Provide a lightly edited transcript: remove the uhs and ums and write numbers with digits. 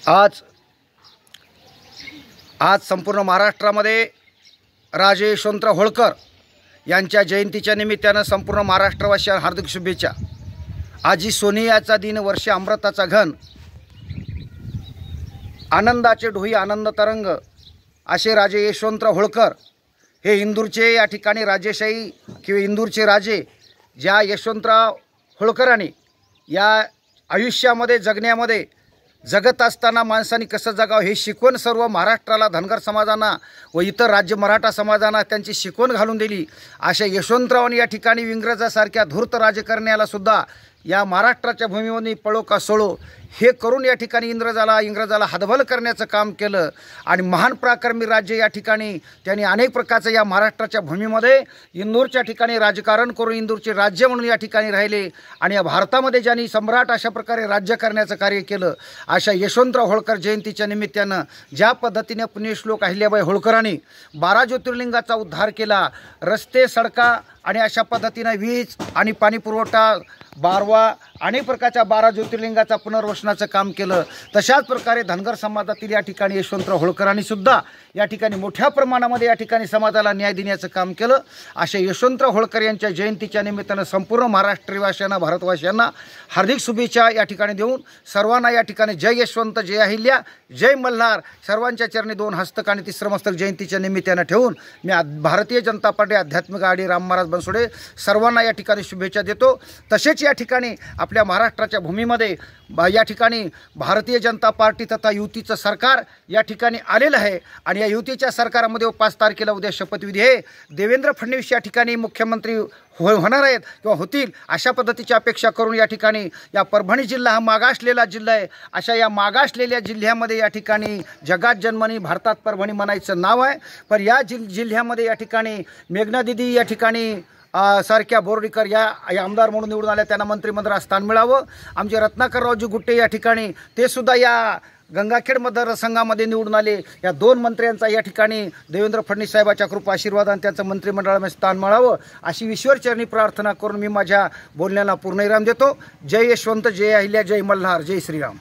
आज संपूर्ण महाराष्ट्रामध्ये राजे यशवंतराव होळकर यांच्या जयंतीच्या निमित्तानं संपूर्ण महाराष्ट्रवासियांना हार्दिक शुभेच्छा। आजी सोनियाचा दिन, वर्षे अमृताचा घन, आनंदाचे ढोई आनंद तरंग असे राजे यशवंतराव होळकर हे इंदूरचे या ठिकाणी राजेशाही किंवा इंदूरचे राजे ज्या यशवंतराव होळकरांनी या आयुष्यामध्ये जगण्यामध्ये जगत असताना माणसांनी कसं जगावं हे शिकवण सर्व महाराष्ट्राला, धनगर समाजांना व इतर राज्य मराठा समाजांना त्यांची शिकवण घालून दिली। अशा यशवंतरावांनी या ठिकाणी इंग्रजासारख्या धूर्त राजकारण्याला सुद्धा या महाराष्ट्राच्या भूमीमध्ये पळो का सोळो हे करून या ठिकाणी इंग्रजाला हतबल करण्याचं काम केलं आणि महान पराक्रमी राज्य या ठिकाणी त्यांनी अनेक प्रकारचं या महाराष्ट्राच्या भूमीमध्ये इंदूरच्या ठिकाणी राजकारण करून इंदूरचे राज्य म्हणून या ठिकाणी राहिले आणि या भारतामध्ये ज्यांनी सम्राट अशा प्रकारे राज्य करण्याचं कार्य केलं। अशा यशवंतराव होळकर जयंतीच्या निमित्तानं ज्या पद्धतीने पुण्यश्लोक अहिल्याबाई होळकरांनी 12 ज्योतिर्लिंगाचा उद्धार केला, रस्ते, सडका आणि अशा पद्धतीने वीज आणि पाणी पुरवठा, बारवा, अनेक प्रकारच्या 12 ज्योतिर्लिंगाचा पुनर्वसनाचं काम केलं, तशाच प्रकारे धनगर समाजातील या ठिकाणी यशवंतराव होळकरांनी सुद्धा या ठिकाणी मोठ्या प्रमाणामध्ये या ठिकाणी समाजाला न्याय देण्याचं काम केलं। अशा यशवंतराव होळकर यांच्या जयंतीच्या निमित्तानं संपूर्ण महाराष्ट्रवासियांना, भारतवासियांना हार्दिक शुभेच्छा या ठिकाणी देऊन सर्वांना या ठिकाणी जय यशवंत, जय अहिल्या, जय मल्हार सर्वांच्या चरणी 2 हस्तक आणि 3 मस्तक जयंतीच्या निमित्तानं ठेवून मी भारतीय जनता पार्टी आध्यात्मिक आडी राम महाराज बनसोडे सर्वांना या ठिकाणी शुभेच्छा देतो। तसेच या ठिकाणी आपल्या महाराष्ट्राच्या भूमीमध्ये या ठिकाणी भारतीय जनता पार्टी तथा युतीचं सरकार या ठिकाणी आलेलं आहे आणि या युतीच्या सरकारामध्ये 5 तारखेला उद्या शपथविधी आहे। देवेंद्र फडणवीस या ठिकाणी मुख्यमंत्री होणार आहेत किंवा होतील अशा पद्धतीची अपेक्षा करून या ठिकाणी या परभणी जिल्हा हा मागासलेला जिल्हा आहे। अशा या मागासलेल्या जिल्ह्यामध्ये या ठिकाणी जगात जन्मनी भारतात परभणी म्हणायचं नाव आहे, पण या जिल्ह्यामध्ये या ठिकाणी मेघना दिदी या ठिकाणी सारख्या बोर्डीकर या आमदार म्हणून निवडून आल्या, त्यांना मंत्रिमंडळात स्थान मिळावं। आमचे रत्नाकररावजी गुट्टे या ठिकाणी ते सुद्धा या गंगाखेड मतदारसंघामध्ये निवडून आले। या 2 मंत्र्यांचा या ठिकाणी देवेंद्र फडणवीस साहेबांच्या कृपा आशीर्वादाने त्यांचं मंत्रिमंडळामध्ये स्थान मिळावं अशी ईश्वरचरणी प्रार्थना करून मी माझ्या बोलण्याला पूर्णविराम देतो। जय यशवंत, जय अहिल्या, जय मल्हार, जय श्रीराम।